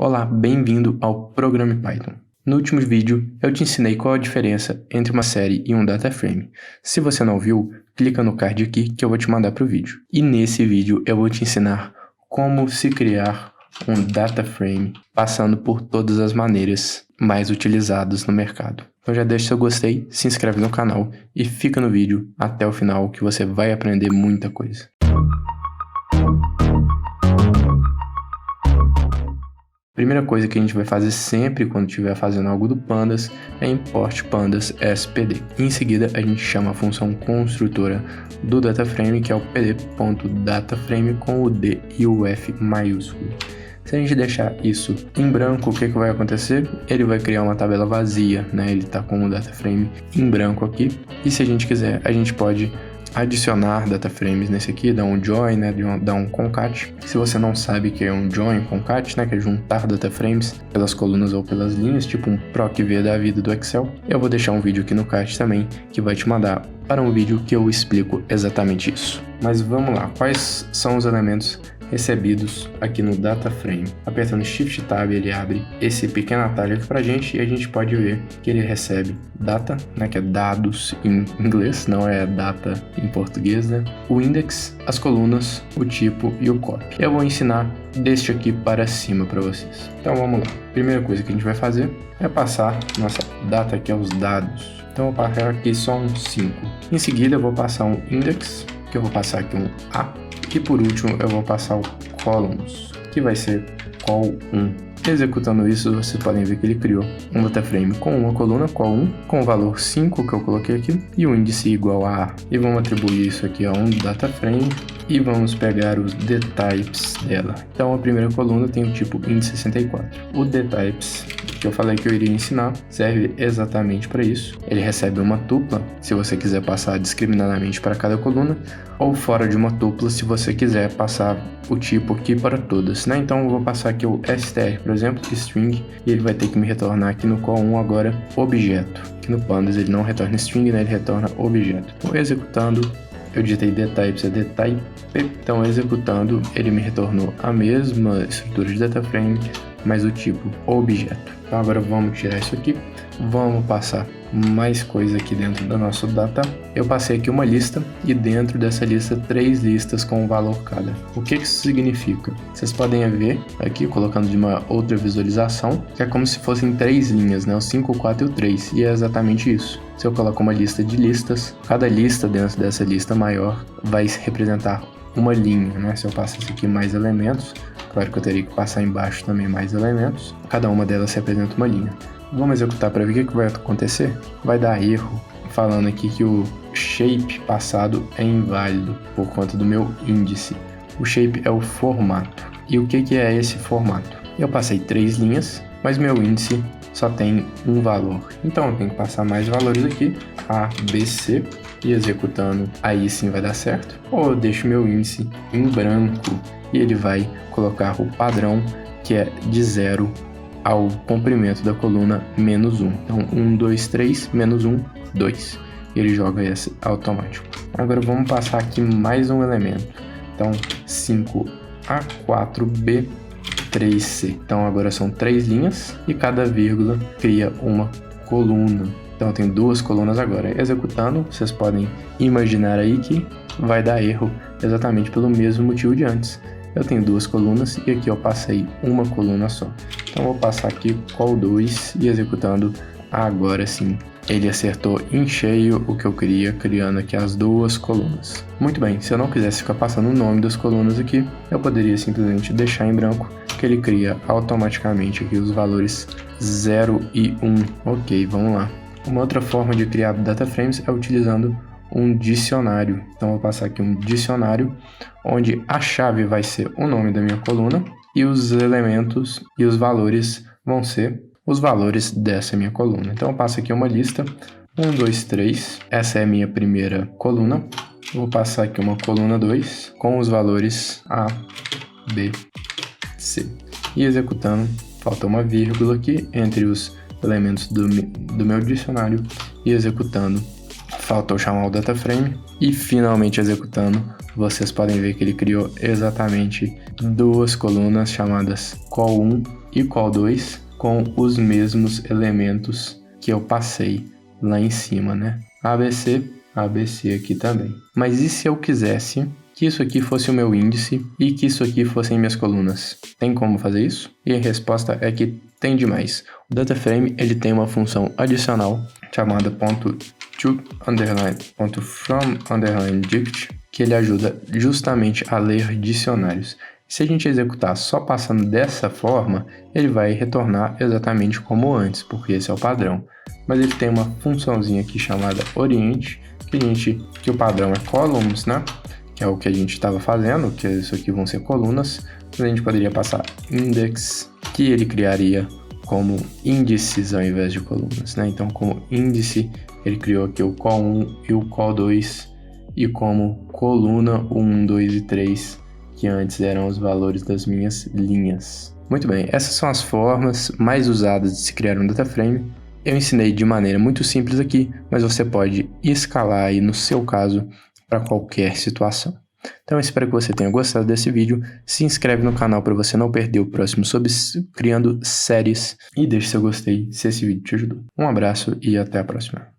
Olá, bem-vindo ao Programa Python. No último vídeo, eu te ensinei qual a diferença entre uma série e um data frame. Se você não viu, clica no card aqui que eu vou te mandar para o vídeo. E nesse vídeo eu vou te ensinar como se criar um data frame, passando por todas as maneiras mais utilizadas no mercado. Então já deixa seu gostei, se inscreve no canal e fica no vídeo até o final que você vai aprender muita coisa. Primeira coisa que a gente vai fazer sempre quando estiver fazendo algo do Pandas é import pandas spd. Em seguida, a gente chama a função construtora do dataframe, que é o pd.dataframe com o D e o F maiúsculo. Se a gente deixar isso em branco, o que vai acontecer? Ele vai criar uma tabela vazia, né? Ele está com o dataframe em branco aqui. E se a gente quiser, a gente pode adicionar dataframes nesse aqui, dar um join, né, dar um concat. Se você não sabe o que é um join, concat, né, que é juntar dataframes pelas colunas ou pelas linhas, tipo um procv da vida do Excel, eu vou deixar um vídeo aqui no card também que vai te mandar para um vídeo que eu explico exatamente isso. Mas vamos lá, quais são os elementos recebidos aqui no dataframe? Apertando Shift Tab, ele abre esse pequeno atalho aqui pra gente e a gente pode ver que ele recebe data, né, que é dados em inglês, não é data em português, né? O index, as colunas, o tipo e o copy. Eu vou ensinar deste aqui para cima para vocês. Então vamos lá. Primeira coisa que a gente vai fazer é passar nossa data aqui aos dados. Então eu vou passar aqui só um 5. Em seguida eu vou passar um index, que eu vou passar aqui um A. E por último eu vou passar o columns, que vai ser col1. Executando isso, vocês podem ver que ele criou um dataframe com uma coluna, col1, com o valor 5 que eu coloquei aqui, e o índice igual a A. E vamos atribuir isso aqui a um dataframe, e vamos pegar os dtypes dela. Então a primeira coluna tem o tipo int64. O dtypes, que eu falei que eu iria ensinar, serve exatamente para isso. Ele recebe uma tupla, se você quiser passar discriminadamente para cada coluna, ou fora de uma tupla, se você quiser passar o tipo aqui para todas, né? Então eu vou passar aqui o str, por exemplo, string, e ele vai ter que me retornar aqui no col1 agora objeto. Aqui no pandas ele não retorna string, né? Ele retorna objeto. Então executando, eu digitei dtypes, é dtype, então executando, ele me retornou a mesma estrutura de dataframe, mas o tipo objeto. Então agora vamos tirar isso aqui, vamos passar mais coisa aqui dentro do nosso data. Eu passei aqui uma lista e dentro dessa lista 3 listas com um valor cada. O que isso significa? Vocês podem ver aqui, colocando de uma outra visualização, que é como se fossem 3 linhas, né? O 5, o 4 e o 3, e é exatamente isso. Se eu coloco uma lista de listas, cada lista dentro dessa lista maior vai representar uma linha, né? Se eu passasse aqui mais elementos, claro que eu teria que passar embaixo também mais elementos, cada uma delas representa uma linha. Vamos executar para ver o que vai acontecer. Vai dar erro, falando aqui que o shape passado é inválido por conta do meu índice. O shape é o formato. E o que é esse formato? Eu passei 3 linhas, mas meu índice só tem um valor. Então eu tenho que passar mais valores aqui, A, B, C, e executando aí sim vai dar certo. Ou eu deixo meu índice em branco e ele vai colocar o padrão, que é de 0 ao comprimento da coluna menos 1. Então 1, 2, 3, menos 1, 2. E ele joga esse automático. Agora vamos passar aqui mais um elemento. Então 5A4B 3C. Então agora são 3 linhas e cada vírgula cria uma coluna. Então tem 2 colunas agora. Executando, vocês podem imaginar aí que vai dar erro exatamente pelo mesmo motivo de antes. Eu tenho 2 colunas e aqui eu passei uma coluna só. Então vou passar aqui col2 e executando, agora sim ele acertou em cheio o que eu queria, criando aqui as 2 colunas. Muito bem, se eu não quisesse ficar passando o nome das colunas aqui, eu poderia simplesmente deixar em branco, que ele cria automaticamente aqui os valores 0 e 1. Ok, vamos lá. Uma outra forma de criar dataframes é utilizando um dicionário. Então vou passar aqui um dicionário, onde a chave vai ser o nome da minha coluna e os elementos e os valores vão ser os valores dessa minha coluna. Então eu passo aqui uma lista, 1, 2, 3, essa é a minha primeira coluna. Vou passar aqui uma coluna 2 com os valores A, B, C. E executando, falta uma vírgula aqui entre os elementos do meu dicionário e executando, faltou chamar o DataFrame e finalmente executando, vocês podem ver que ele criou exatamente duas colunas chamadas col1 e col2 com os mesmos elementos que eu passei lá em cima, né? ABC aqui também. Mas e se eu quisesse que isso aqui fosse o meu índice e que isso aqui fossem minhas colunas? Tem como fazer isso? E a resposta é que tem demais. O DataFrame ele tem uma função adicional chamada .from_dict, que ele ajuda justamente a ler dicionários. Se a gente executar só passando dessa forma, ele vai retornar exatamente como antes, porque esse é o padrão. Mas ele tem uma funçãozinha aqui chamada orient, que o padrão é columns, né? Que é o que a gente estava fazendo, que isso aqui vão ser colunas. Mas a gente poderia passar index, que ele criaria como índices ao invés de colunas, né? Então, como índice, ele criou aqui o col1 e o col2, e como coluna o 1, 2 e 3, que antes eram os valores das minhas linhas. Muito bem, essas são as formas mais usadas de se criar um DataFrame. Eu ensinei de maneira muito simples aqui, mas você pode escalar aí no seu caso para qualquer situação. Então eu espero que você tenha gostado desse vídeo, se inscreve no canal para você não perder o próximo sobre criando séries e deixe seu gostei se esse vídeo te ajudou. Um abraço e até a próxima.